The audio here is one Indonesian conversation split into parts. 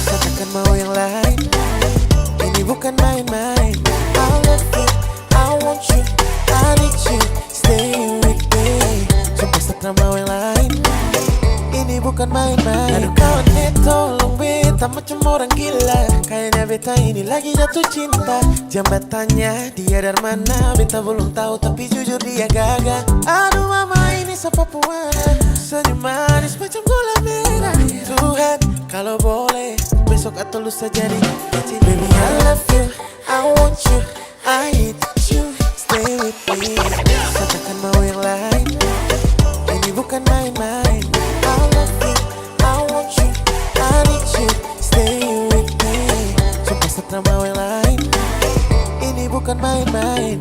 Katakan mau yang lain, ini bukan main-main. I love you, I want you, I need you, stay with me. Sumpah setra mau yang lain, ini bukan main-main. Aduh kawan tolong beta macam orang gila. Kayaknya beta ini lagi jatuh cinta. Jambatannya dia dari mana beta belum tahu, tapi jujur dia gagal. Aduh mama ini siapa puana, senyum manis macam gula merah. Tuhan kalau boleh besok atau lusa jadi kecil. Baby I love you, I want you, I need you, stay with me. Katakan mau yang lain, ini bukan main-main. I love you, I want you, I need you, stay with me. Sumpah setra mau yang lain, ini bukan main-main.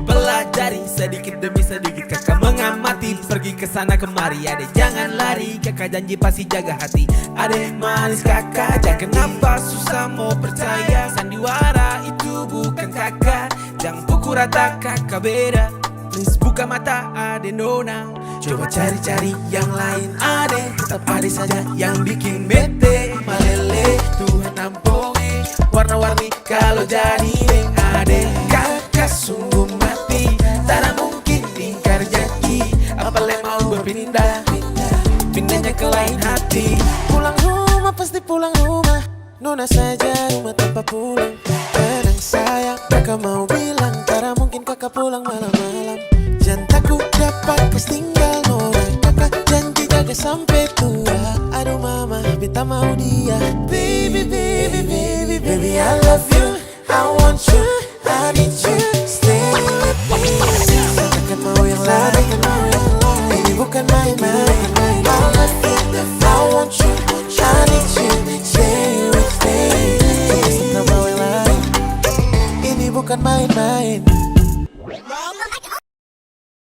Pelajari sedikit demi sedikit, kakak mengamati, pergi ke sana kemari. Adek jangan lari, kakak janji pasti jaga hati. Adek manis kakak, jangan kenapa susah mau percaya. Sandiwara itu bukan kakak, jangan pukul rata kakak beda. Please buka mata adek nona, coba cari-cari yang lain. Adek tetap adek saja yang bikin bete malele. Tuhan ampuni warna-warni kalau jadi deng adek. Kakak sungguh mati, tak mungkin ingkar janji. Apalagi mau berpindah, pindahnya ke lain hati. Pulang rumah pasti pulang rumah, nona saja rumah tanpa pulang. Tenang sayang, kakak mau bilang, tak mungkin kakak pulang malam-malam. Jangan takut dapat pas tinggal nona, kakak janji jaga sampai tua. Aduh mama, beta mau dia. Baby, baby, baby, baby I love you, I want you, I need you, stay with me. Katakan mau yang lain, ini bukan main-main. I love you, I want you, I need you, stay with me. Sumpah setra mau yang lain, ini bukan main-main.